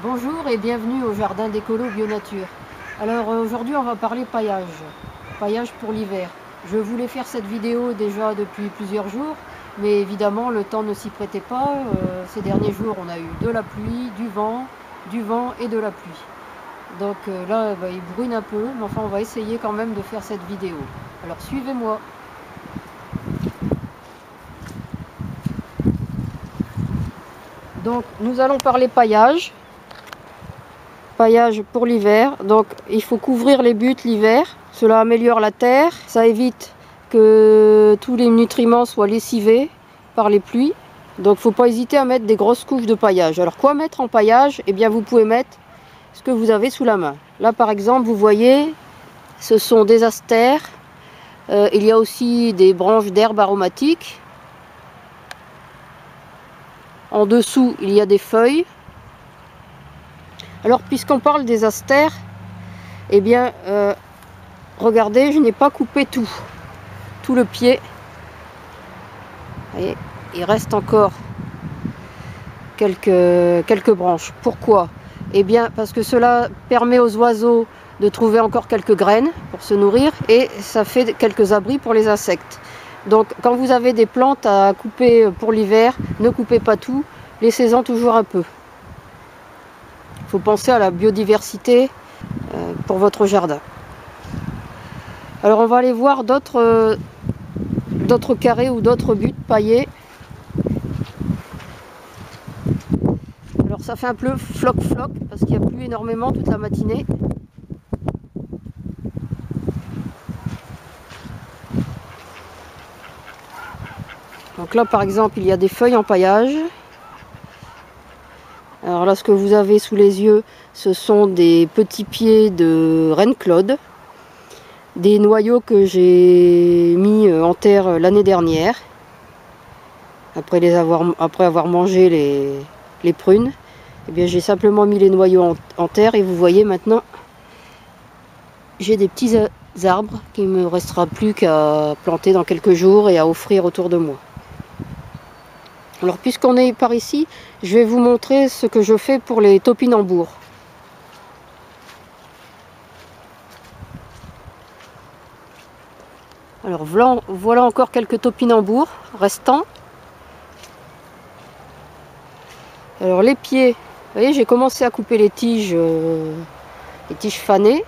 Bonjour et bienvenue au jardin d'écolo Bio-Nature. Alors aujourd'hui on va parler paillage. Paillage pour l'hiver. Je voulais faire cette vidéo déjà depuis plusieurs jours, mais évidemment le temps ne s'y prêtait pas. Ces derniers jours on a eu de la pluie, du vent et de la pluie. Donc là il bruine un peu, mais enfin on va essayer quand même de faire cette vidéo. Alors suivez-moi. Donc nous allons parler paillage. Paillage pour l'hiver, donc il faut couvrir les buttes l'hiver, cela améliore la terre, ça évite que tous les nutriments soient lessivés par les pluies, donc il ne faut pas hésiter à mettre des grosses couches de paillage. Alors quoi mettre en paillage? Eh bien vous pouvez mettre ce que vous avez sous la main. Là par exemple vous voyez, ce sont des astères, il y a aussi des branches d'herbes aromatiques, en dessous il y a des feuilles. Alors puisqu'on parle des astères, eh bien regardez, je n'ai pas coupé tout le pied. Et il reste encore quelques branches. Pourquoi? Eh bien parce que cela permet aux oiseaux de trouver encore quelques graines pour se nourrir et ça fait quelques abris pour les insectes. Donc quand vous avez des plantes à couper pour l'hiver, ne coupez pas tout, laissez-en toujours un peu. Il faut penser à la biodiversité pour votre jardin. Alors on va aller voir d'autres carrés ou d'autres buttes paillées. Alors ça fait un peu floc-floc parce qu'il n'y a plu énormément toute la matinée. Donc là par exemple il y a des feuilles en paillage. Alors là ce que vous avez sous les yeux ce sont des petits pieds de reine Claude. Des noyaux que j'ai mis en terre l'année dernière. Après avoir mangé les prunes. Eh bien j'ai simplement mis les noyaux en terre et vous voyez maintenant j'ai des petits arbres qu'il ne me restera plus qu'à planter dans quelques jours et à offrir autour de moi. Alors puisqu'on est par ici, je vais vous montrer ce que je fais pour les topinambours. Alors voilà encore quelques topinambours restants. Alors les pieds, vous voyez j'ai commencé à couper les tiges fanées.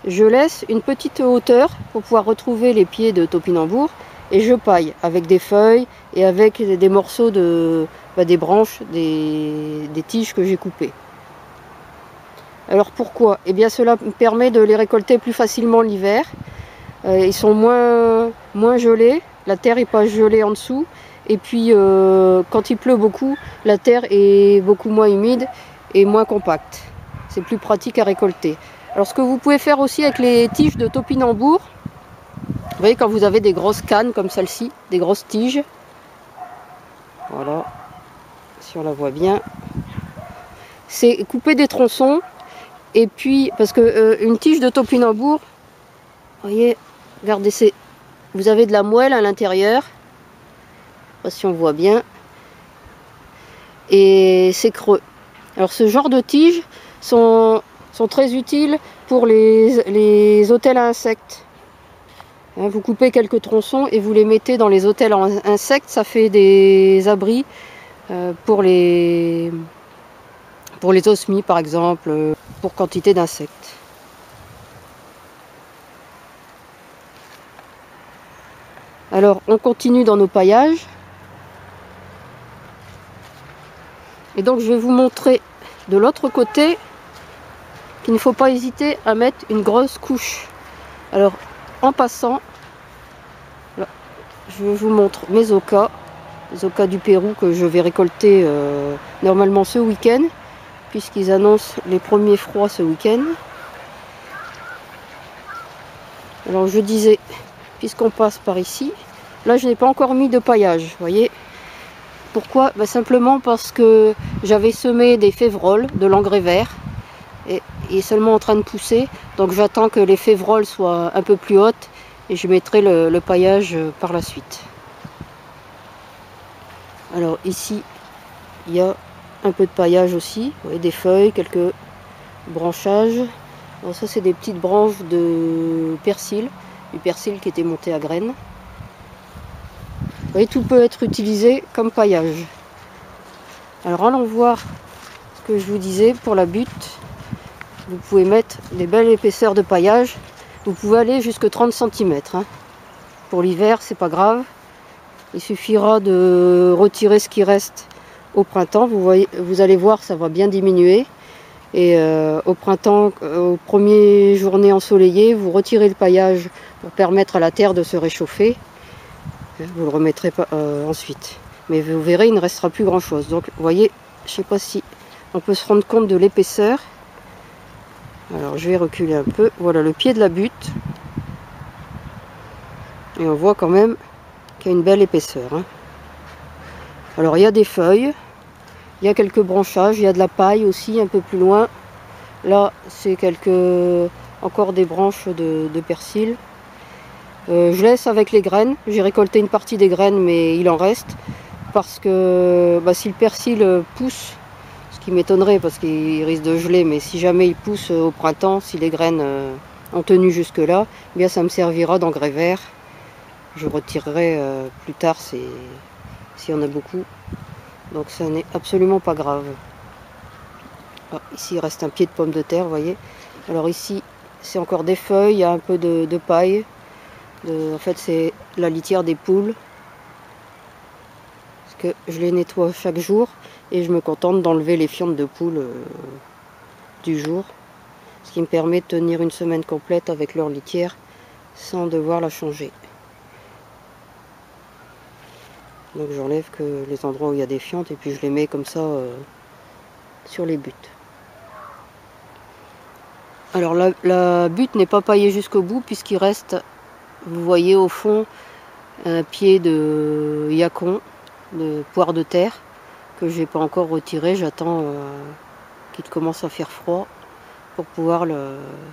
Je laisse une petite hauteur pour pouvoir retrouver les pieds de topinambour et je paille avec des feuilles et avec des morceaux des branches, des tiges que j'ai coupées. Alors pourquoi? Eh bien cela me permet de les récolter plus facilement l'hiver. Ils sont moins gelés, la terre n'est pas gelée en dessous. Et puis quand il pleut beaucoup, la terre est beaucoup moins humide et moins compacte. C'est plus pratique à récolter. Alors ce que vous pouvez faire aussi avec les tiges de topinambour, vous voyez quand vous avez des grosses cannes comme celle-ci, des grosses tiges, voilà, si on la voit bien, c'est couper des tronçons et puis, parce que une tige de topinambour, vous voyez, regardez, vous avez de la moelle à l'intérieur, si on voit bien, et c'est creux. Alors ce genre de tiges sont très utiles pour les hôtels à insectes. Vous coupez quelques tronçons et vous les mettez dans les hôtels à insectes, ça fait des abris pour les osmies par exemple, pour quantité d'insectes. Alors on continue dans nos paillages. Et donc je vais vous montrer de l'autre côté qu'il ne faut pas hésiter à mettre une grosse couche. Alors en passant, là, je vous montre mes ocas, les ocas du Pérou que je vais récolter normalement ce week-end, puisqu'ils annoncent les premiers froids ce week-end. Alors je disais, puisqu'on passe par ici, là je n'ai pas encore mis de paillage, vous voyez. Pourquoi? Simplement parce que j'avais semé des févroles, de l'engrais vert, et il est seulement en train de pousser, donc j'attends que les févroles soient un peu plus hautes et je mettrai le paillage par la suite. Alors ici, il y a un peu de paillage aussi, vous voyez, des feuilles, quelques branchages. Alors ça c'est des petites branches de persil, du persil qui était monté à graines. Vous voyez, tout peut être utilisé comme paillage. Alors allons voir ce que je vous disais pour la butte. Vous pouvez mettre des belles épaisseurs de paillage. Vous pouvez aller jusque 30 cm. Hein. Pour l'hiver, c'est pas grave. Il suffira de retirer ce qui reste au printemps. Vous allez voir, ça va bien diminuer. Et au printemps, aux premières journées ensoleillées, vous retirez le paillage pour permettre à la terre de se réchauffer. Vous le remettrez pas, ensuite. Mais vous verrez, il ne restera plus grand chose. Donc vous voyez, je ne sais pas si on peut se rendre compte de l'épaisseur. Alors je vais reculer un peu. Voilà le pied de la butte. Et on voit quand même qu'il y a une belle épaisseur. Hein. Alors il y a des feuilles. Il y a quelques branchages. Il y a de la paille aussi un peu plus loin. Là c'est encore des branches de persil. Je laisse avec les graines. J'ai récolté une partie des graines mais il en reste. Parce que si le persil pousse, ce qui m'étonnerait parce qu'il risque de geler, mais si jamais il pousse au printemps, si les graines ont tenu jusque là, eh bien ça me servira d'engrais vert. Je retirerai plus tard s'il y en a beaucoup. Donc ça n'est absolument pas grave. Ah, ici il reste un pied de pomme de terre, vous voyez. Alors ici c'est encore des feuilles, il y a un peu de paille. En fait c'est la litière des poules. Que je les nettoie chaque jour et je me contente d'enlever les fientes de poule du jour, ce qui me permet de tenir une semaine complète avec leur litière sans devoir la changer. Donc j'enlève que les endroits où il y a des fientes et puis je les mets comme ça sur les buttes. Alors la butte n'est pas paillée jusqu'au bout puisqu'il reste, vous voyez au fond, un pied de yacon, de poire de terre que j'ai pas encore retiré. J'attends qu'il commence à faire froid pour pouvoir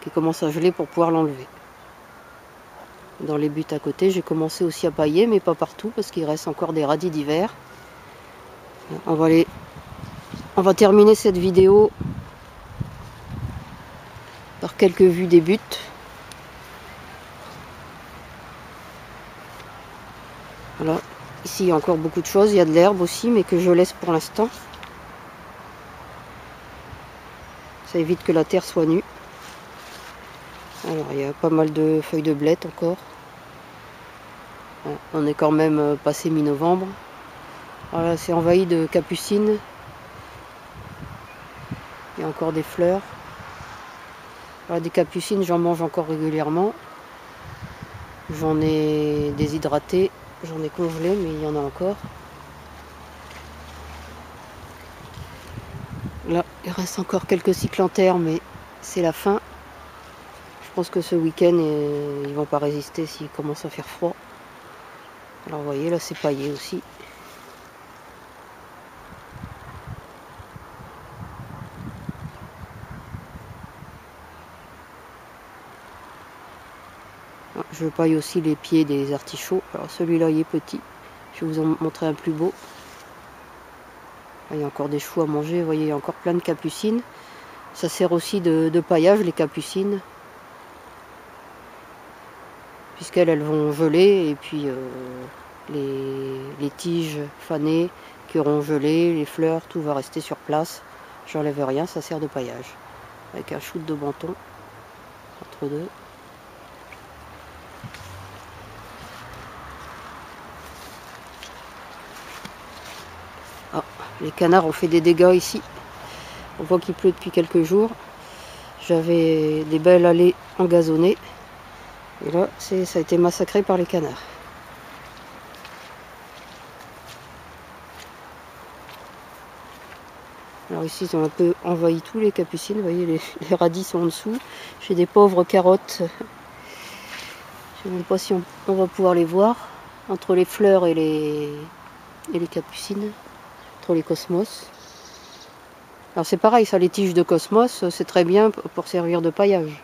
qu'il commence à geler pour pouvoir l'enlever. Dans les buttes à côté, j'ai commencé aussi à pailler, mais pas partout parce qu'il reste encore des radis d'hiver. On va terminer cette vidéo par quelques vues des buttes. Voilà. Ici, il y a encore beaucoup de choses. Il y a de l'herbe aussi, mais que je laisse pour l'instant. Ça évite que la terre soit nue. Alors, il y a pas mal de feuilles de blettes encore. On est quand même passé mi-novembre. Voilà, c'est envahi de capucines. Il y a encore des fleurs. Voilà, des capucines, j'en mange encore régulièrement. J'en ai déshydraté. J'en ai congelé, mais il y en a encore. Là, il reste encore quelques cyclanthères, mais c'est la fin. Je pense que ce week-end, ils vont pas résister s'il commence à faire froid. Alors, vous voyez, là, c'est paillé aussi. Je paille aussi les pieds des artichauts. Alors, celui-là, il est petit. Je vais vous en montrer un plus beau. Il y a encore des choux à manger, vous voyez, il y a encore plein de capucines. Ça sert aussi de paillage, les capucines. Puisqu'elles vont geler, et puis les tiges fanées qui auront gelé, les fleurs, tout va rester sur place. J'enlève rien, ça sert de paillage. Avec un shoot de menton entre deux. Ah, les canards ont fait des dégâts ici. On voit qu'il pleut depuis quelques jours. J'avais des belles allées engazonnées. Et là, ça a été massacré par les canards. Alors ici, ils ont un peu envahi tous les capucines. Vous voyez, les radis sont en dessous. J'ai des pauvres carottes. Je ne sais même pas si on va pouvoir les voir. Entre les fleurs et les capucines. Entre les cosmos. Alors c'est pareil, ça, les tiges de cosmos, c'est très bien pour servir de paillage.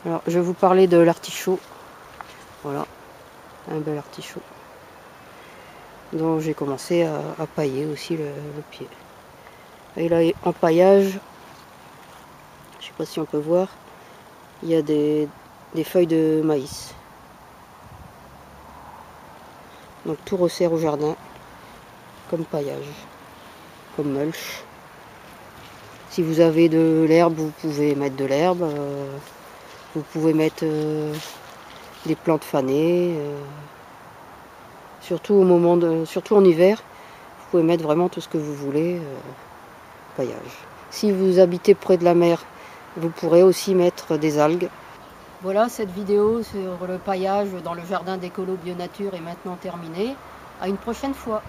Alors je vais vous parler de l'artichaut. Voilà, un bel artichaut. Donc j'ai commencé à pailler aussi le pied. Et là, en paillage, je sais pas si on peut voir, il y a des feuilles de maïs. Donc tout resserre au jardin, comme paillage, comme mulch. Si vous avez de l'herbe, vous pouvez mettre de l'herbe. Vous pouvez mettre des plantes fanées. Surtout surtout en hiver, vous pouvez mettre vraiment tout ce que vous voulez. Paillage. Si vous habitez près de la mer, vous pourrez aussi mettre des algues. Voilà, cette vidéo sur le paillage dans le jardin d'écolo Bio Nature est maintenant terminée. À une prochaine fois.